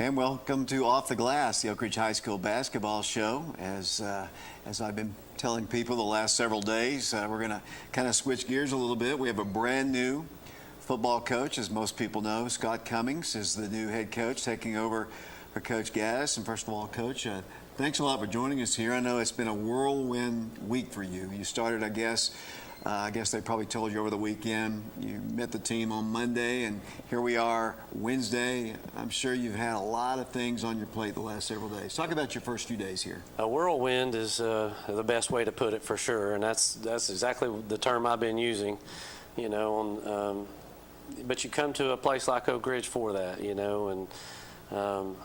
And welcome to Off the Glass, the Oak Ridge High School basketball show. As I've been telling people the last several days, we're going to kind of switch gears a little bit. We have a brand new football coach, as most people know. Scott Cummings is the new head coach, taking over for Coach Gaddis. And first of all, Coach, thanks a lot for joining us here. I know it's been a whirlwind week for you. You started, I guess they probably told you over the weekend. You met the team on Monday, and here we are Wednesday. I'm sure you've had a lot of things on your plate the last several days. Talk about your first few days here. A whirlwind is the best way to put it, for sure, and that's exactly the term I've been using. You know, but you come to a place like Oak Ridge for that, you know, and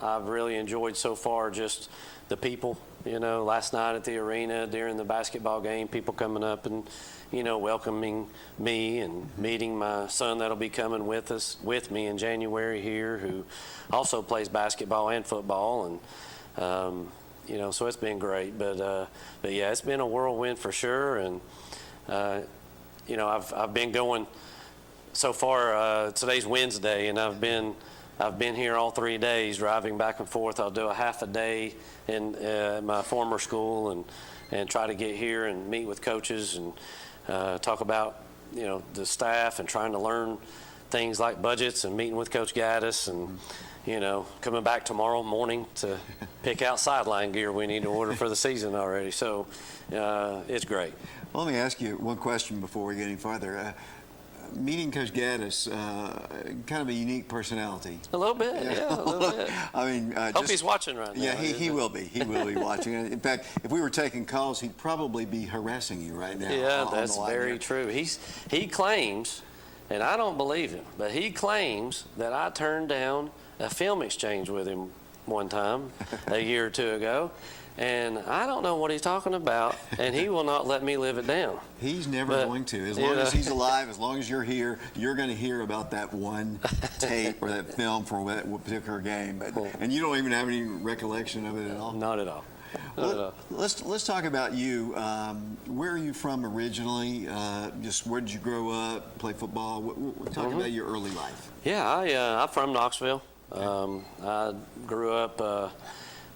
I've really enjoyed so far just the people. You know, last night at the arena during the basketball game, people coming up and, you know, welcoming me and meeting my son that'll be coming with me in January here, who also plays basketball and football, and you know, so it's been great. But yeah, it's been a whirlwind for sure, and you know, I've been going so far. Today's Wednesday, and I've been here all 3 days, driving back and forth. I'll do a half a day in my former school and try to get here and meet with coaches and talk about, you know, the staff and trying to learn things like budgets and meeting with Coach Gaddis and, you know, coming back tomorrow morning to pick out sideline gear we need to order for the season already. So it's great. Well, let me ask you one question before we get any farther. Meeting Coach Gaddis, kind of a unique personality. A little bit, yeah, a little bit. I mean, hope he's watching right now. Yeah, he will be. He will be watching. In fact, if we were taking calls, he'd probably be harassing you right now. Yeah, that's very true. He claims, and I don't believe him, but he claims that I turned down a film exchange with him one time a year or two ago. And I don't know what he's talking about, and he will not let me live it down. He's never going to. As long as he's alive, as long as you're here, you're going to hear about that one tape or that film for that particular game. But, and you don't even have any recollection of it at all? Not at all. Let's talk about you. Where are you from originally? Just where did you grow up, play football? Talk about your early life. Yeah, I'm from Knoxville. I grew up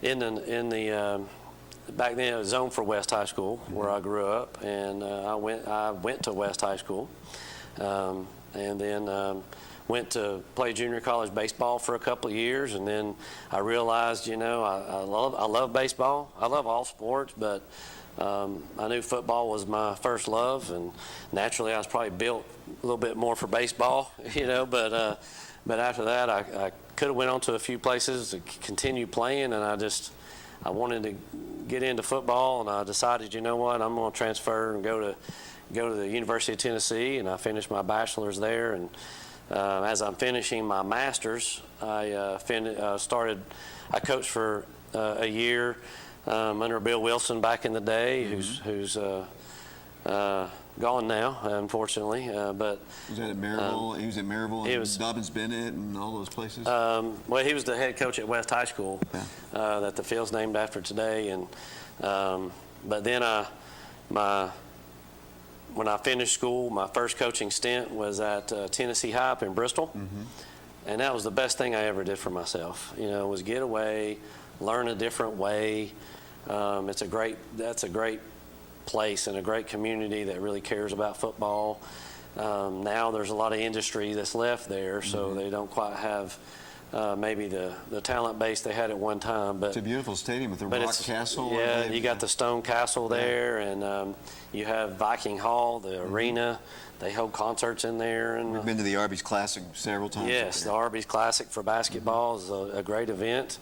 in the back then it was zoned for West High School, where I grew up, and I went to West High School, and then went to play junior college baseball for a couple of years, and then I realized, you know, I love baseball. I love all sports, but I knew football was my first love, and naturally I was probably built a little bit more for baseball, you know, but after that I could have went on to a few places to continue playing, and I wanted to get into football, and I decided, you know what, I'm going to transfer and go to the University of Tennessee, and I finished my bachelor's there. And as I'm finishing my master's, I coached for a year under Bill Wilson back in the day, who's gone now, unfortunately. But was that at Maryville? He was at Maryville and Dobbins Bennett and all those places. Well, he was the head coach at West High School, that the field's named after today. And but then when I finished school, my first coaching stint was at Tennessee High up in Bristol, and that was the best thing I ever did for myself. You know, was get away, learn a different way. That's a great place and a great community that really cares about football. Now there's a lot of industry that's left there, so they don't quite have maybe the talent base they had at one time. But it's a beautiful stadium with the rock castle. Yeah, you got the stone castle there, and you have Viking Hall, the arena. They hold concerts in there. And we've been to the Arby's Classic several times. Yes, the Arby's Classic for basketball is a great event.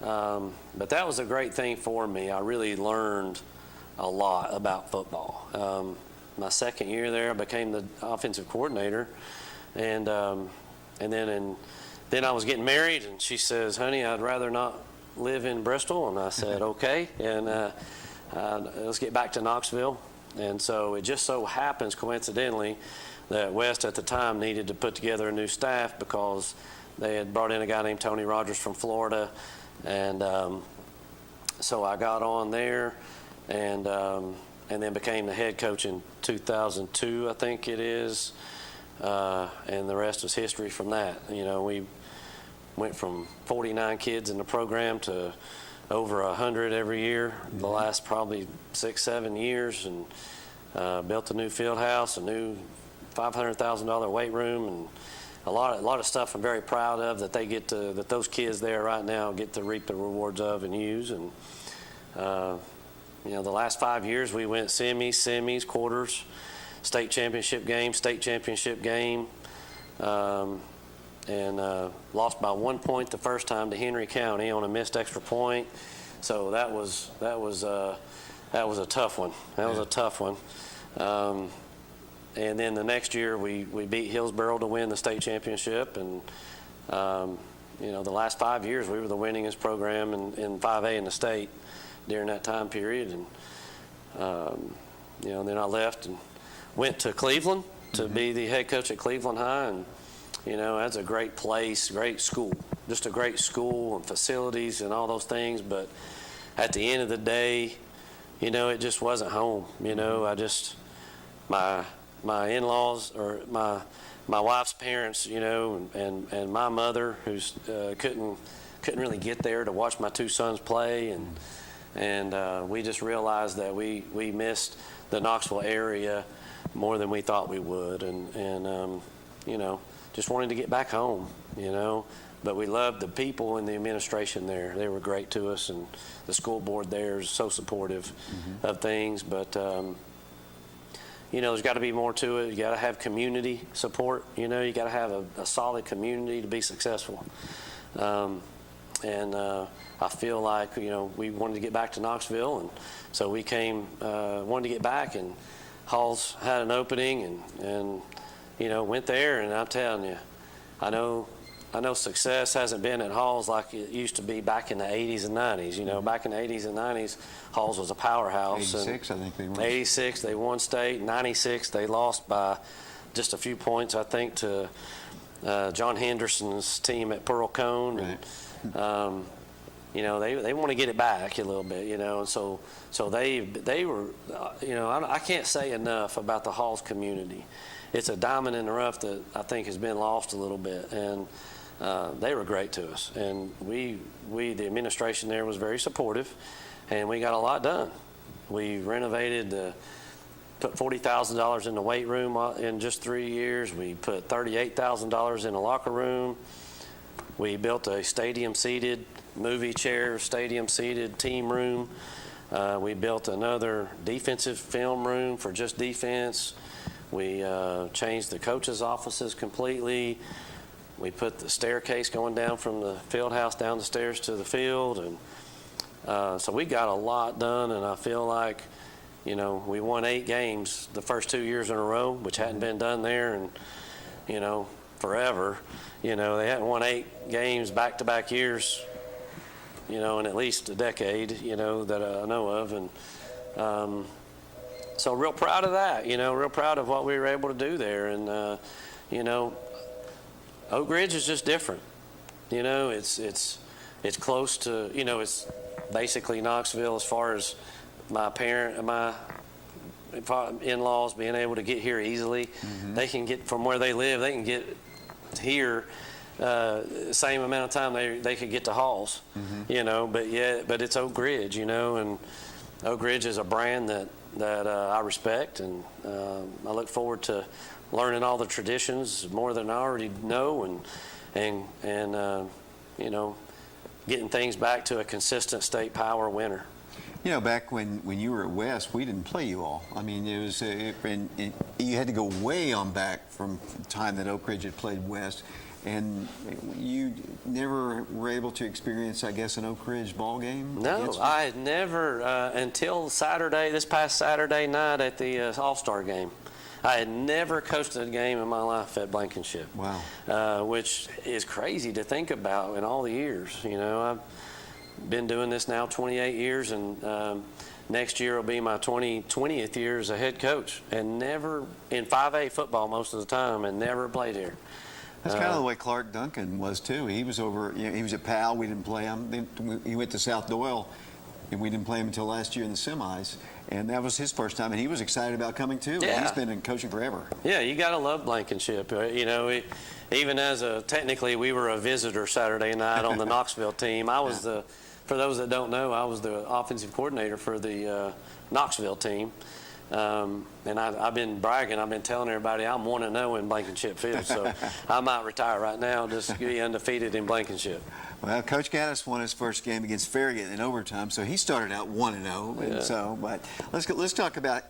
But that was a great thing for me. I really learned a lot about football. My second year there, I became the offensive coordinator, and then I was getting married, and she says, "Honey, I'd rather not live in Bristol," and I said, "Okay," and let's get back to Knoxville. And so it just so happens, coincidentally, that West at the time needed to put together a new staff because they had brought in a guy named Tony Rogers from Florida, and so I got on there. And then became the head coach in 2002, I think it is, and the rest was history from that. You know, went from 49 kids in the program to over 100 every year the last probably 6-7 years, and built a new field house, a new $500,000 weight room, and a lot of stuff I'm very proud of that that those kids there right now get to reap the rewards of and use. And the last 5 years we went semis, quarters, state championship game, and lost by 1 point the first time to Henry County on a missed extra point. So that was a tough one. That was a tough one. And then the next year we beat Hillsboro to win the state championship, and the last 5 years we were the winningest program in 5A in the state during that time period. And then I left and went to Cleveland to be the head coach at Cleveland High, and that's a great place, great school, just a great school and facilities and all those things. But at the end of the day, it just wasn't home. My in-laws, or my wife's parents, and my mother, who's couldn't really get there to watch my two sons play, and we just realized that we missed the Knoxville area more than we thought we would, and just wanted to get back home, But we loved the people and the administration there. They were great to us, and the school board there is so supportive of things. But there's got to be more to it. You got to have community support. You got to have a solid community to be successful. And I feel like we wanted to get back to Knoxville, and so we wanted to get back. And Halls had an opening, and went there. And I'm telling you, I know success hasn't been at Halls like it used to be back in the 80s and 90s. Back in the 80s and 90s, Halls was a powerhouse. 86, I think they won. 86, they won state. 96, they lost by just a few points, I think, to John Henderson's team at Pearl Cone. Right. And, they want to get it back a little bit, and so they were, I can't say enough about the Halls community. It's a diamond in the rough that I think has been lost a little bit, and they were great to us. And the administration there was very supportive, and we got a lot done. We renovated, put $40,000 in the weight room in just 3 years. We put $38,000 in the locker room. We built a stadium-seated movie chair, stadium-seated team room. We built another defensive film room for just defense. We changed the coaches' offices completely. We put the staircase going down from the field house down the stairs to the field. And so we got a lot done, and I feel like, we won 8 games the first 2 years in a row, which hadn't been done there in, forever. They hadn't won 8 games back-to-back years, in at least a decade, that I know of. And so real proud of that, real proud of what we were able to do there. And, Oak Ridge is just different. It's close to, it's basically Knoxville as far as my in-laws being able to get here easily. They can get from where they live, they can get here same amount of time they could get to Halls, but it's Oak Ridge, and Oak Ridge is a brand that I respect, and I look forward to learning all the traditions more than I already know, and getting things back to a consistent state power winner. Back when you were at West, we didn't play you all. I mean, it was you had to go way on back from the time that Oak Ridge had played West, and you never were able to experience, I guess, an Oak Ridge ball game. No, I had never until this past Saturday night at the All-Star game. I had never coached a game in my life at Blankenship. Wow. Which is crazy to think about in all the years. I've been doing this now 28 years, and next year will be my 20th year as a head coach, and never in 5A football most of the time, and never played here. That's kind of the way Clark Duncan was too. He was over. He was at Powell. We didn't play him. Then he went to South Doyle. and we didn't play him until last year in the semis, and that was his first time, and he was excited about coming too. Yeah. He's been in coaching forever. Yeah, you got to love Blankenship. You know, even as technically we were a visitor Saturday night on the Knoxville team. I was for those that don't know, I was the offensive coordinator for the Knoxville team. And I've been bragging. I've been telling everybody I'm 1-0 in Blankenship Field, so I might retire right now just to be undefeated in Blankenship. Well, Coach Gaddis won his first game against Farragut in overtime, so he started out 1-0. And so, but let's talk about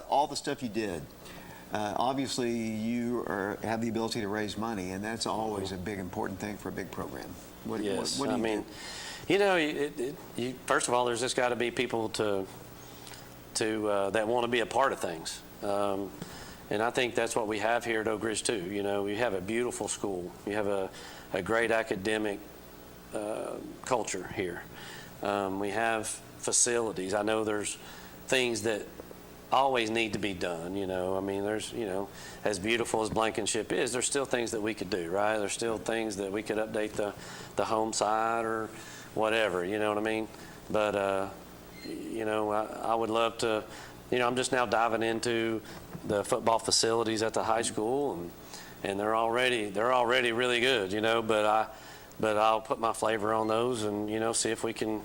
all the stuff you did. Obviously, you have the ability to raise money, and that's always a big important thing for a big program. What do you do? You know, first of all, there's just got to be people that want to be a part of things. And I think that's what we have here at Oak Ridge too. You know, we have a beautiful school. You have a great academic culture here. We have facilities. I know there's things that always need to be done, you know. I mean, there's, you know, as beautiful as Blankenship is, there's still things that we could do, right? There's still things that we could update the home side or whatever, you know what I mean? But you know, I would love to, you know, I'm just now diving into the football facilities at the high school, and they're already really good, you know, but I'll put my flavor on those and, you know, see if we can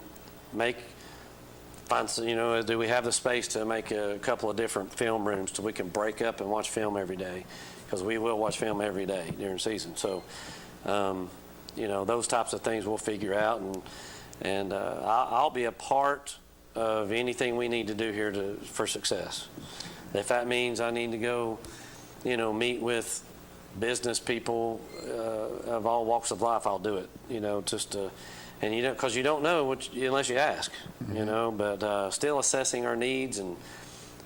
find some, you know, do we have the space to make a couple of different film rooms so we can break up and watch film every day, because we will watch film every day during season. So, you know, those types of things we'll figure out, and I'll be a part of anything we need to do here for success. If that means I need to go, you know, meet with business people of all walks of life, I'll do it. You know, just and you don't, because you don't know unless you ask. You know, but still assessing our needs, and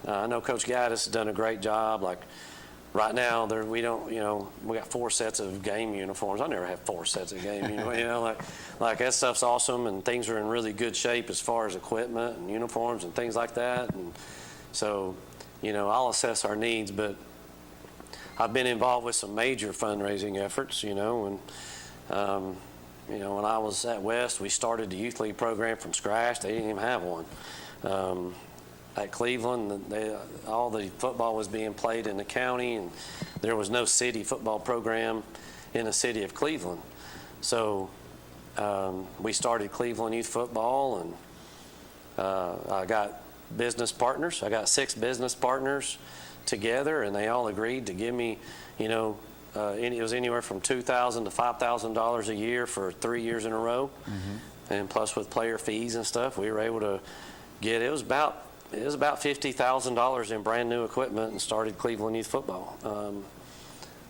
I know Coach Gaddis has done a great job. Like right now, we don't, you know, we got 4 sets of game uniforms. I never had 4 sets of game uniforms. You know, like that stuff's awesome, and things are in really good shape as far as equipment and uniforms and things like that. And so, you know, I'll assess our needs, but I've been involved with some major fundraising efforts, you know, and you know, when I was at West, we started the youth league program from scratch. They didn't even have one. At Cleveland, all the football was being played in the county, and there was no city football program in the city of Cleveland. So we started Cleveland Youth Football, and I got business partners. I got 6 business partners together, and they all agreed to give me, you know, it was anywhere from $2,000 to $5,000 a year for 3 years in a row, and plus with player fees and stuff, we were able to get. It was about $50,000 in brand new equipment, and started Cleveland Youth Football.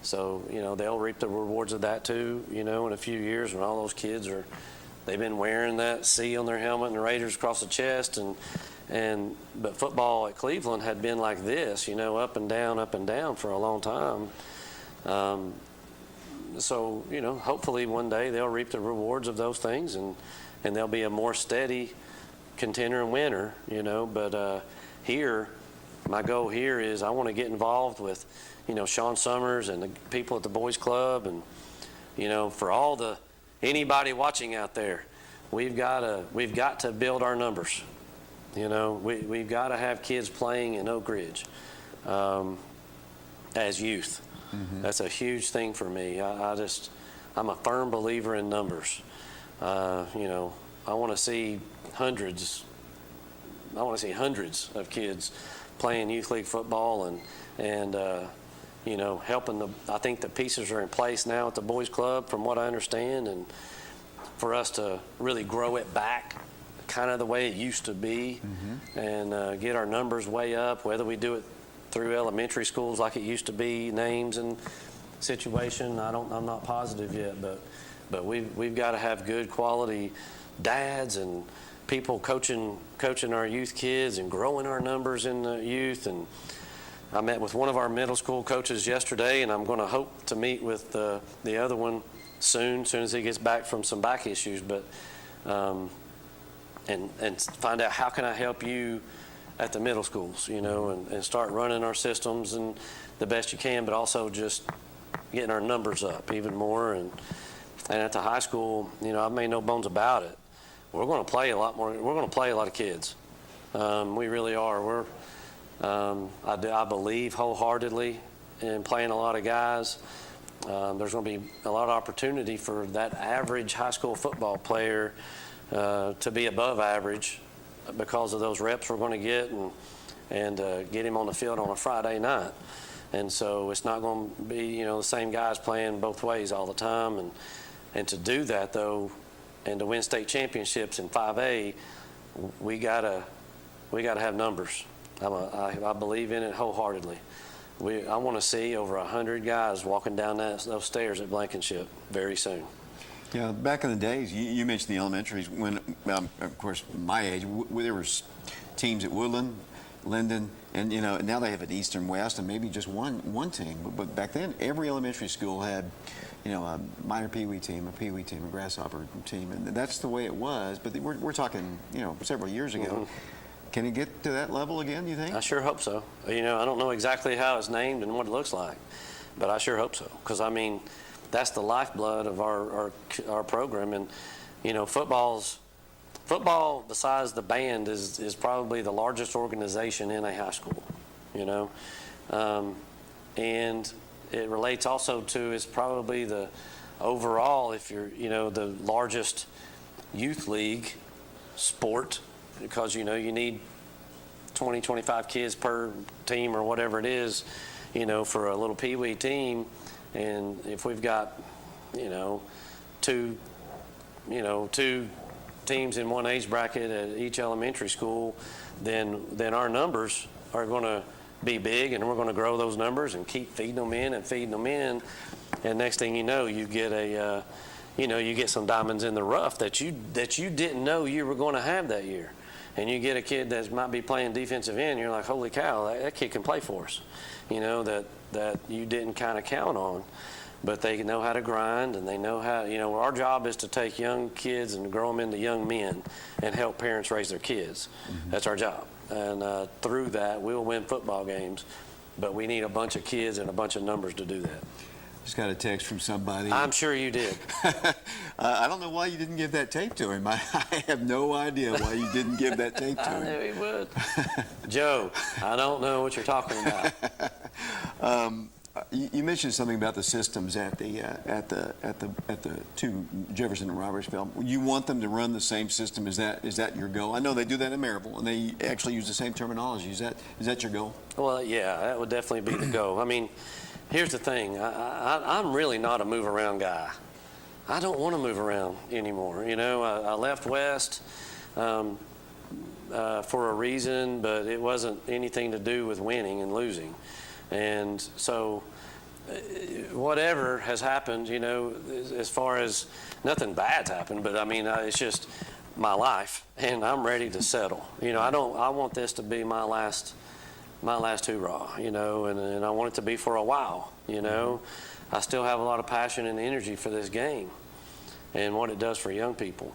So, you know, they'll reap the rewards of that too, you know, in a few years when all those kids they've been wearing that C on their helmet and the Raiders across the chest, but football at Cleveland had been like this, you know, up and down for a long time. So, you know, hopefully one day they'll reap the rewards of those things, and they'll be a more steady contender and winner, you know. But here, my goal here is I want to get involved with, you know, Sean Summers and the people at the Boys Club, and, you know, for anybody watching out there, we've got to build our numbers. You know, we've got to have kids playing in Oak Ridge as youth. That's a huge thing for me. I'm a firm believer in numbers. You know, I want to see hundreds of kids playing youth league football, and you know, helping I think the pieces are in place now at the Boys Club, from what I understand, and for us to really grow it back kind of the way it used to be, and get our numbers way up, whether we do it through elementary schools like it used to be, names and situation. I'm not positive yet, but we've got to have good quality dads and people coaching our youth kids and growing our numbers in the youth. And I met with one of our middle school coaches yesterday, and I'm going to hope to meet with the other one soon as he gets back from some back issues. But and find out how can I help you at the middle schools, you know, and start running our systems and the best you can, but also just getting our numbers up even more. And at the high school, you know, I've made no bones about it. we're going to play a lot more. We're going to play a lot of kids. We really are. I believe wholeheartedly in playing a lot of guys. There's going to be a lot of opportunity for that average high school football player to be above average because of those reps we're going to get and get him on the field on a Friday night. And so it's not going to be, the same guys playing both ways all the time. And to do that, though, and to win state championships in 5A, we gotta have numbers. I believe in it wholeheartedly. I want to see over 100 guys walking down those stairs at Blankenship very soon. Yeah, back in the days, you mentioned the elementaries. When, of course, my age, there was teams at Woodland, Linden, and now they have an East and West, and maybe just one team. But back then, every elementary school had, a minor peewee team, a peewee team, a grasshopper team, and that's the way it was. But we're talking, several years ago. Mm-hmm. Can it get to that level again, do you think? I sure hope so. I don't know exactly how it's named and what it looks like, but I sure hope so. Because, that's the lifeblood of our program. And, football, besides the band, is probably the largest organization in a high school, and it relates also to, it's probably the overall, if you're, the largest youth league sport, because, you need 20, 25 kids per team or whatever it is, for a little peewee team. And if we've got, two teams in one age bracket at each elementary school, then our numbers are going to be big, and we're going to grow those numbers and keep feeding them in. And next thing you know, you get you get some diamonds in the rough that you didn't know you were going to have that year. And you get a kid that might be playing defensive end, you're like, holy cow, that kid can play for us, that you didn't kind of count on. But they know how to grind, and they know how, our job is to take young kids and grow them into young men and help parents raise their kids. Mm-hmm. That's our job. And through that, we'll win football games, but we need a bunch of kids and a bunch of numbers to do that. Just got a text from somebody. I'm sure you did. I don't know why you didn't give that tape to him. I have no idea why you didn't give that tape to him. I knew he would. Joe, I don't know what you're talking about. You mentioned something about the systems at the two, Jefferson and Robertsville. You want them to run the same system? Is that your goal? I know they do that in Maryville, and they actually use the same terminology. Is that your goal? Well, yeah, that would definitely be the goal. Here's the thing. I'm really not a move around guy. I don't want to move around anymore. I left West for a reason, but it wasn't anything to do with winning and losing. And so whatever has happened, as far as nothing bad's happened, but it's just my life, and I'm ready to settle. I want this to be my last hoorah, and I want it to be for a while, I still have a lot of passion and energy for this game and what it does for young people.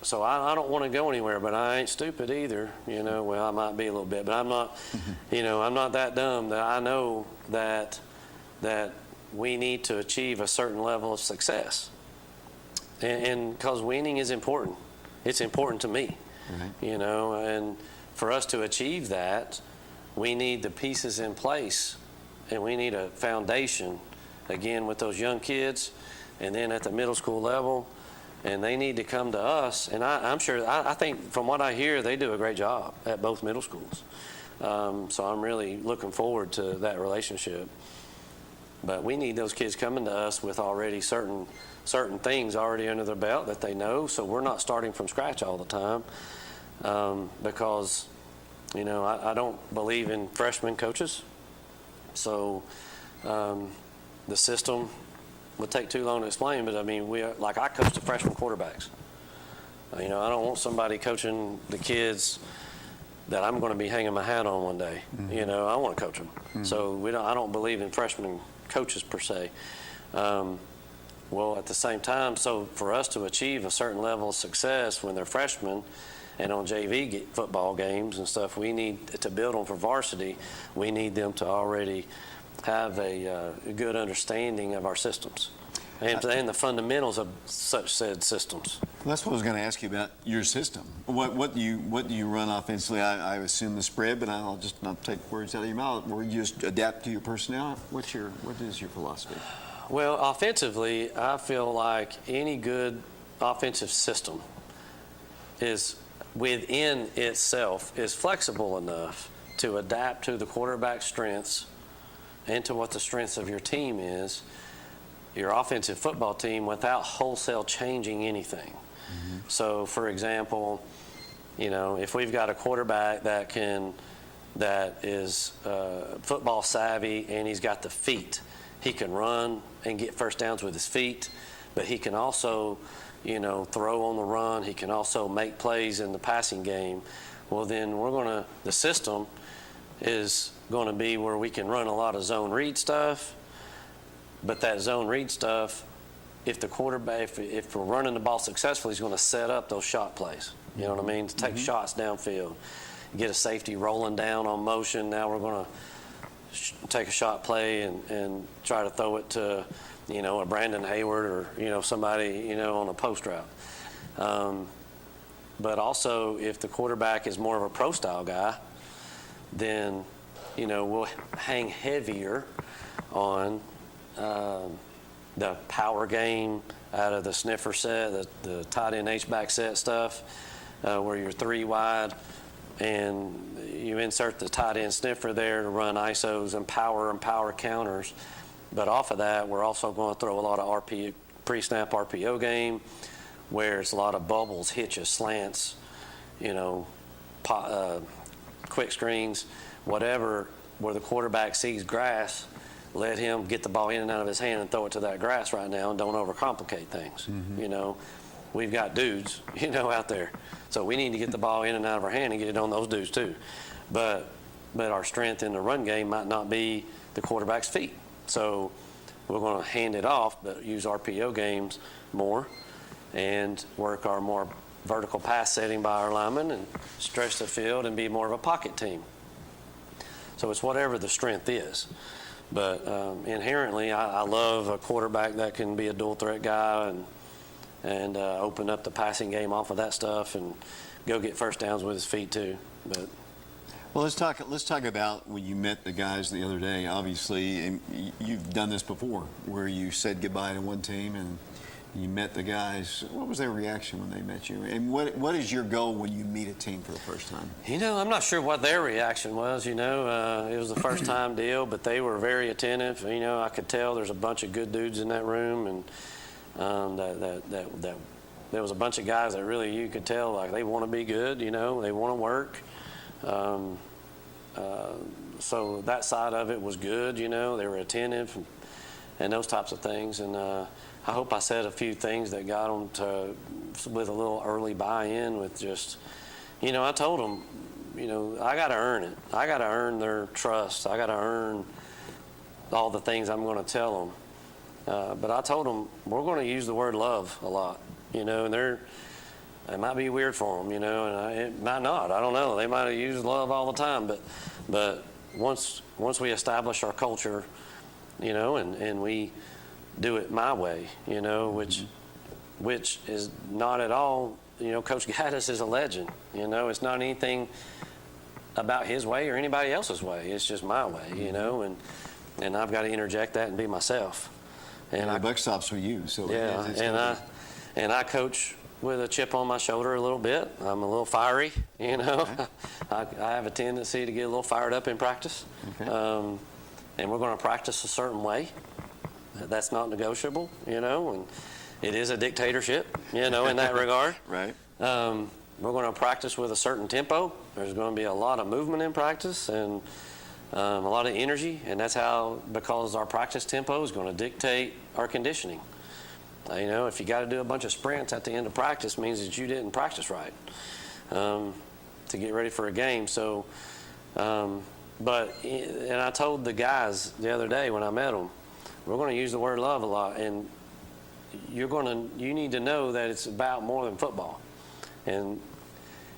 So I don't want to go anywhere, but I ain't stupid either, well, I might be a little bit, but I'm not, I'm not that dumb that I know that we need to achieve a certain level of success. And because winning is important. It's important to me. Mm-hmm. And for us to achieve that, we need the pieces in place, and we need a foundation, again, with those young kids, and then at the middle school level, and they need to come to us. And I'm sure, I think from what I hear, they do a great job at both middle schools. So I'm really looking forward to that relationship. But we need those kids coming to us with already certain things already under their belt that they know, so we're not starting from scratch all the time. Because, I don't believe in freshman coaches. So the system would take too long to explain, but I coach the freshman quarterbacks. I don't want somebody coaching the kids that I'm going to be hanging my hat on one day. Mm-hmm. I want to coach them. Mm-hmm. So I don't believe in freshman coaches per se. Well, at the same time, so for us to achieve a certain level of success when they're freshmen and on JV football games and stuff, we need to build them for varsity. We need them to already have a good understanding of our systems. and the fundamentals of such said systems. That's what I was going to ask you about your system. What do you run offensively? I assume the spread, but I'll just not take words out of your mouth. Where you just adapt to your personnel. What is your philosophy? Well, offensively, I feel like any good offensive system is within itself is flexible enough to adapt to the quarterback's strengths and to what the strengths of your team is, your offensive football team, without wholesale changing anything. Mm-hmm. So, for example, if we've got a quarterback that is football savvy and he's got the feet, he can run and get first downs with his feet, but he can also throw on the run. He can also make plays in the passing game. Well, then the system is going to be where we can run a lot of zone read stuff, but that zone read stuff, if the quarterback, if we're running the ball successfully, he's going to set up those shot plays. You know what I mean? To take shots downfield, get a safety rolling down on motion. Now we're going to take a shot play and try to throw it to a Brandon Hayward or somebody on a post route. But also, if the quarterback is more of a pro style guy, then we'll hang heavier on the power game out of the sniffer set, the tight end H-back set stuff, where you're 3 wide and you insert the tight end sniffer there to run ISOs and power counters. But off of that, we're also going to throw a lot of pre-snap RPO game, where it's a lot of bubbles, hitches, slants, quick screens, whatever, where the quarterback sees grass, let him get the ball in and out of his hand and throw it to that grass right now and don't overcomplicate things. Mm-hmm. We've got dudes, out there. So we need to get the ball in and out of our hand and get it on those dudes too. But our strength in the run game might not be the quarterback's feet. So we're going to hand it off, but use RPO games more and work our more vertical pass setting by our linemen and stretch the field and be more of a pocket team. So it's whatever the strength is. But inherently, I love a quarterback that can be a dual threat guy and open up the passing game off of that stuff and go get first downs with his feet too. But well, let's talk about when you met the guys the other day. Obviously, and you've done this before, where you said goodbye to one team and you met the guys. What was their reaction when they met you? And what is your goal when you meet a team for the first time? I'm not sure what their reaction was. It was the first time deal, but they were very attentive. I could tell there's a bunch of good dudes in that room, and that there was a bunch of guys that really you could tell like they want to be good. They want to work. So that side of it was good. They were attentive and those types of things. And I hope I said a few things that got them with a little early buy-in with just, I told them, I got to earn it. I got to earn their trust. I got to earn all the things I'm going to tell them. But I told them we're going to use the word love a lot, and it might be weird for them, and it might not. I don't know. They might have used love all the time, but once we establish our culture, and we do it my way, which is not at all, Coach Gaddis is a legend. It's not anything about his way or anybody else's way. It's just my way, and I've got to interject that and be myself. And the buck stops with you. So yeah, and I coach with a chip on my shoulder a little bit. I'm a little fiery, Okay. I have a tendency to get a little fired up in practice. Okay. And we're going to practice a certain way. That's not negotiable, and it is a dictatorship, in that regard. Right. We're going to practice with a certain tempo. There's going to be a lot of movement in practice and a lot of energy, and that's because our practice tempo is going to dictate our conditioning. If you got to do a bunch of sprints at the end of practice, means that you didn't practice right to get ready for a game. So, and I told the guys the other day when I met them, we're going to use the word love a lot, and you need to know that it's about more than football. And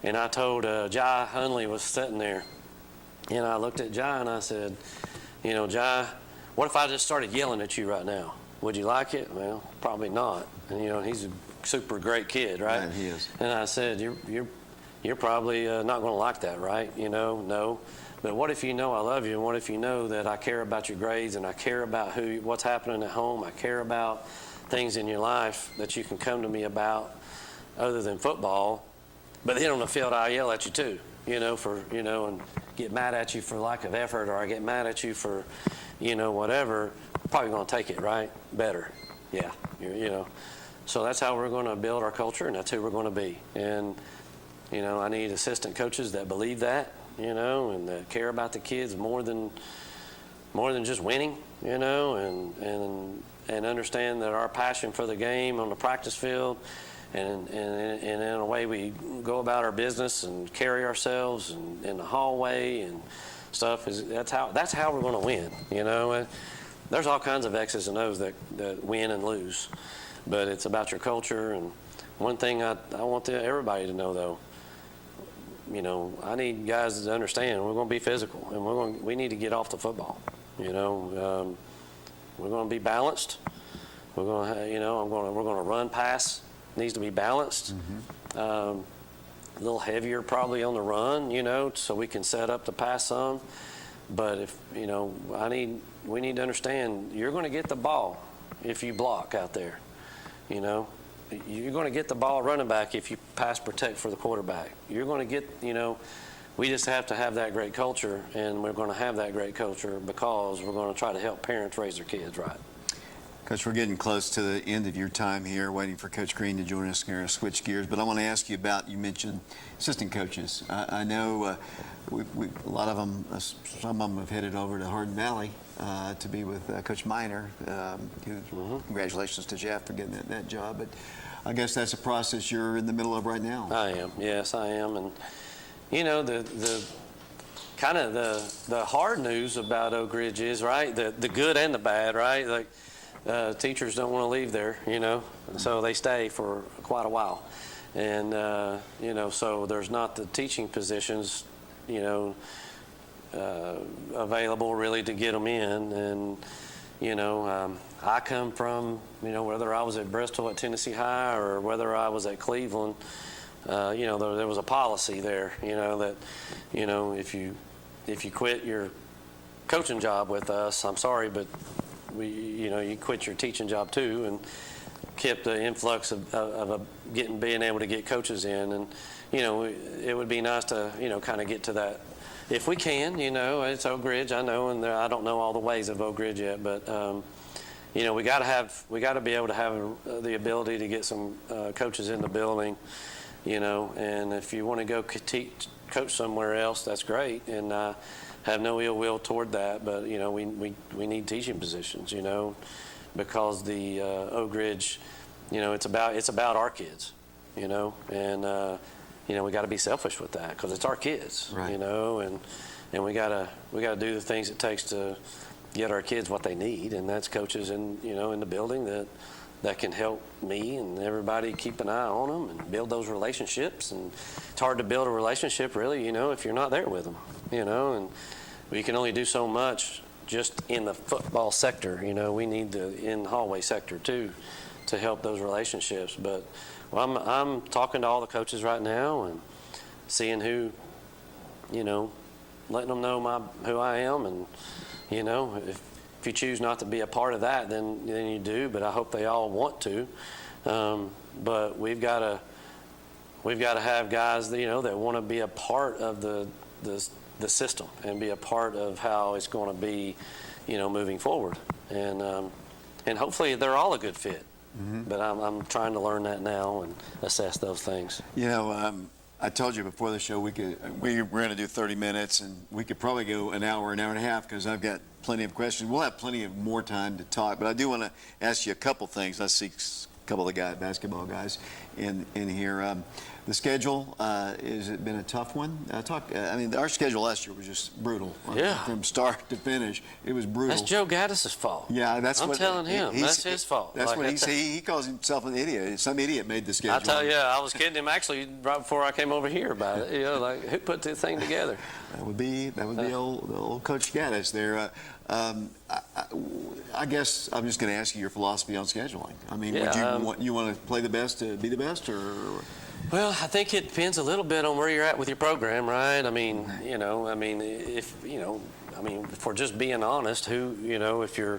I told Jai Hunley was sitting there, and I looked at Jai and I said, Jai, what if I just started yelling at you right now? Would you like it? Well, probably not. And he's a super great kid, right? Right, he is. And I said, you're probably not going to like that, right? No. But what if you know I love you, and what if you know that I care about your grades, and I care about what's happening at home, I care about things in your life that you can come to me about other than football, but then on the field I yell at you too, and get mad at you for lack of effort, or I get mad at you for, whatever, probably going to take it, right? Better. Yeah, So that's how we're going to build our culture, and that's who we're going to be. And, I need assistant coaches that believe that, and that care about the kids more than just winning, and understand that our passion for the game on the practice field and in a way we go about our business and carry ourselves and in the hallway and stuff that's how we're going to win, And there's all kinds of X's and O's that win and lose, but it's about your culture. And one thing I want everybody to know, though, I need guys to understand we're going to be physical, and we need to get off the football. We're going to be balanced. We're going to, we're going to run pass. Needs to be balanced. A little heavier probably on the run, so we can set up the pass some. But if we need to understand you're going to get the ball if you block out there. You're going to get the ball running back if you pass protect for the quarterback. You're going to get, we just have to have that great culture, and we're going to have that great culture because we're going to try to help parents raise their kids right. Coach, we're getting close to the end of your time here, waiting for Coach Green to join us. We're going to switch gears, but I want to ask you about, you mentioned assistant coaches. I know a lot of them, some of them have headed over to Hardin Valley to be with Coach Miner. Congratulations to Jeff for getting that job, but I guess that's a process you're in the middle of right now. I am, yes, I am. And, the kind of the hard news about Oak Ridge is, right, the good and the bad, right? Like, teachers don't want to leave there, so they stay for quite a while. And, so there's not the teaching positions, available really to get them in. And, I come from, whether I was at Bristol at Tennessee High or whether I was at Cleveland, there was a policy there, that, if you quit your coaching job with us, I'm sorry, but you quit your teaching job too, and kept the influx of being able to get coaches in. And, it would be nice to, kind of get to that. If we can, it's Oak Ridge, I know, and I don't know all the ways of Oak Ridge yet, but, we got to be able to have the ability to get some coaches in the building, and if you want to go coach somewhere else, that's great. And have no ill will toward that, but we need teaching positions, because the Oak Ridge, it's about our kids, and we got to be selfish with that because it's our kids, right. And we got to do the things it takes to get our kids what they need, and that's coaches in the building that can help me and everybody keep an eye on them and build those relationships. And it's hard to build a relationship really, if you're not there with them, and we can only do so much just in the football sector. We need the in-hallway sector too to help those relationships. But I'm talking to all the coaches right now and seeing who, letting them know who I am. And, if you choose not to be a part of that, then you do, but I hope they all want to. But we've got to have guys that want to be a part of the system and be a part of how it's going to be, moving forward. And hopefully they're all a good fit. Mm-hmm. But I'm trying to learn that now and assess those things. I told you before the show we're going to do 30 minutes, and we could probably go an hour and a half because I've got plenty of questions. We'll have plenty of more time to talk, but I do want to ask you a couple things. I see a couple of the basketball guys in here. The schedule, has it been a tough one? I mean, our schedule last year was just brutal. Yeah. From start to finish, it was brutal. That's Joe Gaddis' fault. Yeah, I'm telling him. That's his fault. That's Like, what he calls himself an idiot. Some idiot made the schedule. I tell you, I was kidding him actually right before I came over here about it. You know, like, who put this thing together? That would be old Coach Gaddis there. I guess I'm just going to ask you your philosophy on scheduling. I mean, Yeah, would you want to play the best to be the best, or? Well, I think it depends a little bit on where you're at with your program, right? I mean, if we're just being honest, if you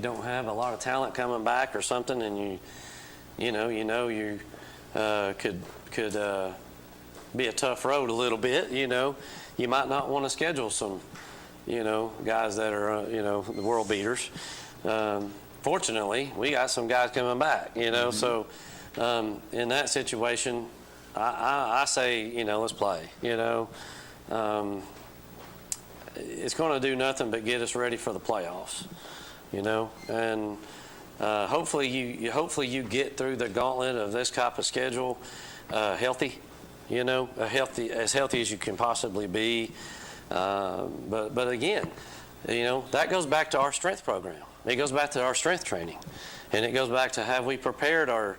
don't have a lot of talent coming back or something, and you could be a tough road a little bit, you might not want to schedule some, guys that are, the world beaters. Fortunately, we got some guys coming back, so in that situation, I say, let's play, it's going to do nothing but get us ready for the playoffs, and hopefully you get through the gauntlet of this type of schedule healthy, as healthy as you can possibly be. But again, that goes back to our strength program. It goes back to our strength training, and it goes back to, have we prepared our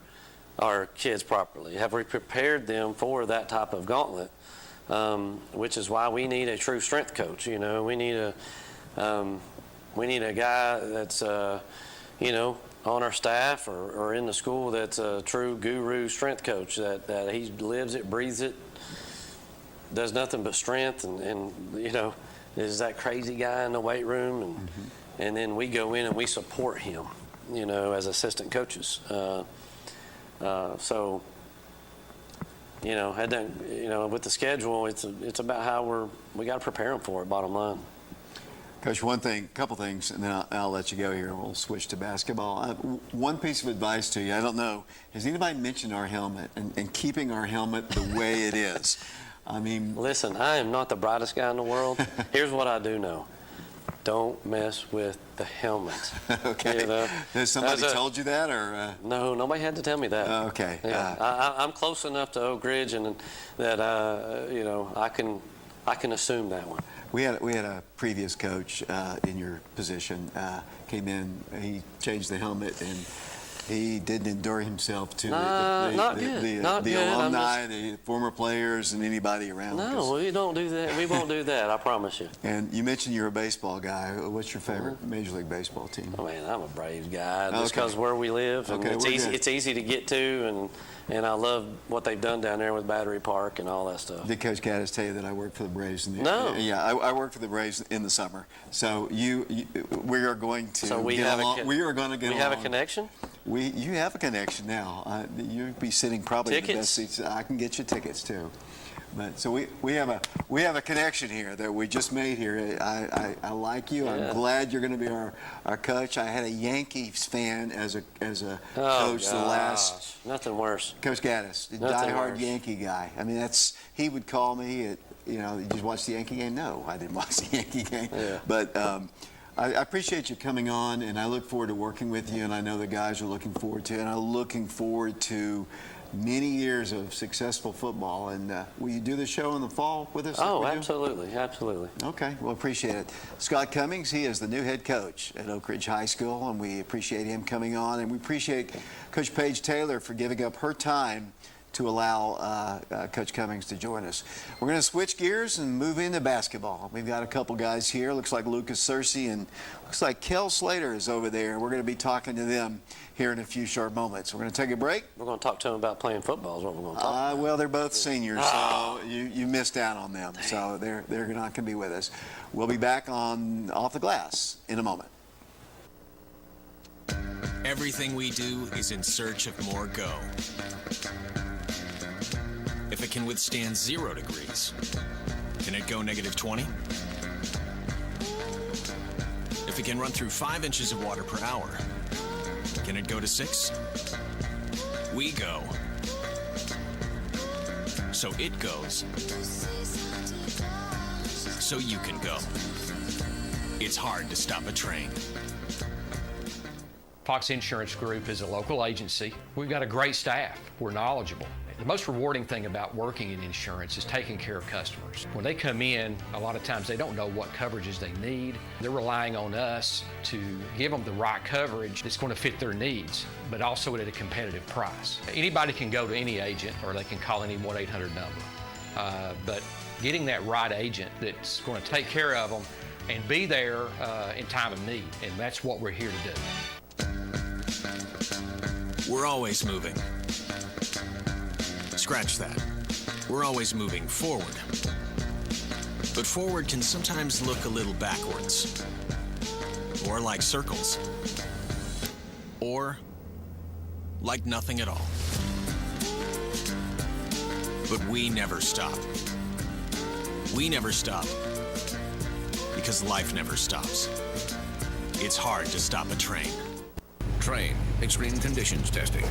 kids properly? Have we prepared them for that type of gauntlet? Which is why we need a true strength coach. We need a guy that's on our staff or in the school that's a true guru strength coach, that he lives it, breathes it, does nothing but strength, and is that crazy guy in the weight room, and then we go in and we support him, as assistant coaches. So with the schedule, it's about how we got to prepare them for it. Bottom line. Coach, couple things, and then I'll let you go here. We'll switch to basketball. One piece of advice to you. I don't know, has anybody mentioned our helmet and keeping our helmet the way it is? I mean, listen, I am not the brightest guy in the world. Here's what I do know. Don't mess with the helmet. Okay. Has somebody told you that, or? No, nobody had to tell me that. Okay. Yeah. I'm close enough to Oak Ridge, and that I can assume that one. We had a previous coach in your position came in. He changed the helmet, and he didn't endure himself to the alumni, the former players, and anybody around. No, we don't do that. We won't do that. I promise you. And you mentioned you're a baseball guy. What's your favorite Major League Baseball team? Oh man, I'm a Braves guy just because where we live, and it's easy to get to, and I love what they've done down there with Battery Park and all that stuff. Did Coach Gaddis tell you that I work for the Braves? No. Yeah, I work for the Braves in the summer. So we are going to we get have along. We are going to get along. We have a connection? You have a connection now. You'll be sitting probably in the best seats. I can get you tickets too. But so we have a connection here that we just made here. I like you. I'm glad you're going to be our coach. I had a Yankees fan as a coach the last. Nothing worse. Coach Gaddis, the diehard Yankee guy. I mean, he would call me. Did you watch the Yankee game? No, I didn't watch the Yankee game. Yeah. But I appreciate you coming on, and I look forward to working with you. And I know the guys are looking forward to it. And I'm looking forward to many years of successful football. And will you do the show in the fall with us? Oh, absolutely, absolutely. Okay, well, appreciate it. Scott Cummings, he is the new head coach at Oak Ridge High School, and we appreciate him coming on. And we appreciate Coach Paige Taylor for giving up her time to allow Coach Cummings to join us. We're going to switch gears and move into basketball. We've got a couple guys here. Looks like Lucas Searcy and looks like Kel Slater is over there. We're going to be talking to them here in a few short moments. We're going to take a break. We're going to talk to them about playing football is what we're going to talk about. Well, they're both seniors, so you missed out on them. So they're not going to be with us. We'll be back on Off the Glass in a moment. Everything we do is in search of more go. If it can withstand 0 degrees, can it go negative 20? If it can run through 5 inches of water per hour, can it go to 6? We go. So it goes. So you can go. It's hard to stop a train. Fox Insurance Group is a local agency. We've got a great staff. We're knowledgeable. The most rewarding thing about working in insurance is taking care of customers. When they come in, a lot of times they don't know what coverages they need. They're relying on us to give them the right coverage that's going to fit their needs, but also at a competitive price. Anybody can go to any agent or they can call any 1-800 number. But getting that right agent that's going to take care of them and be there in time of need, and that's what we're here to do. We're always moving. Scratch that. We're always moving forward. But forward can sometimes look a little backwards. Or like circles. Or like nothing at all. But we never stop. We never stop. Because life never stops. It's hard to stop a train. Train extreme conditions testing.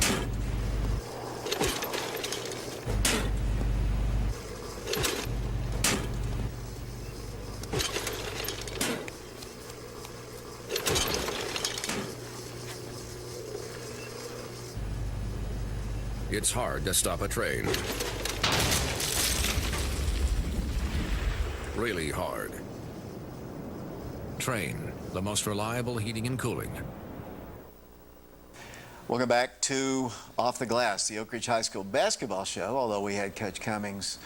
It's hard to stop a train. Really hard. Train, the most reliable heating and cooling. Welcome back to Off the Glass, the Oak Ridge High School basketball show, although we had Coach Cummings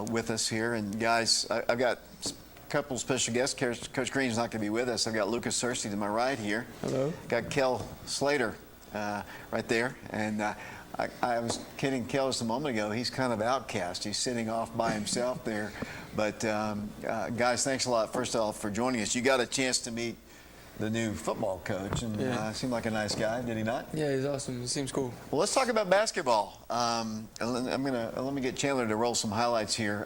with us here. And guys, I've got a couple special guests. Coach Green's not going to be with us. I've got Lucas Searcy to my right here. Hello. Got Kel Slater right there. And I was kidding Kel just a moment ago. He's kind of outcast. He's sitting off by himself there. But guys, thanks a lot, first of all, for joining us. You got a chance to meet the new football coach, and seemed like a nice guy, did he not? Yeah, he's awesome. He seems cool. Well, let's talk about basketball. Let me get Chandler to roll some highlights here.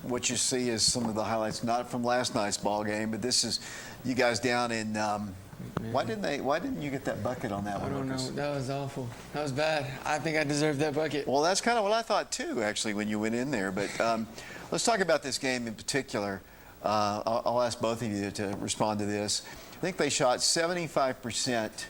What you see is some of the highlights, not from last night's ball game, but this is you guys down in. Why didn't you get that bucket on that one? I don't Lucas? know. That was awful. That was bad. I think I deserved that bucket. Well, that's kind of what I thought too, actually, when you went in there. But let's talk about this game in particular. I'll ask both of you to respond to this. I think they shot 75%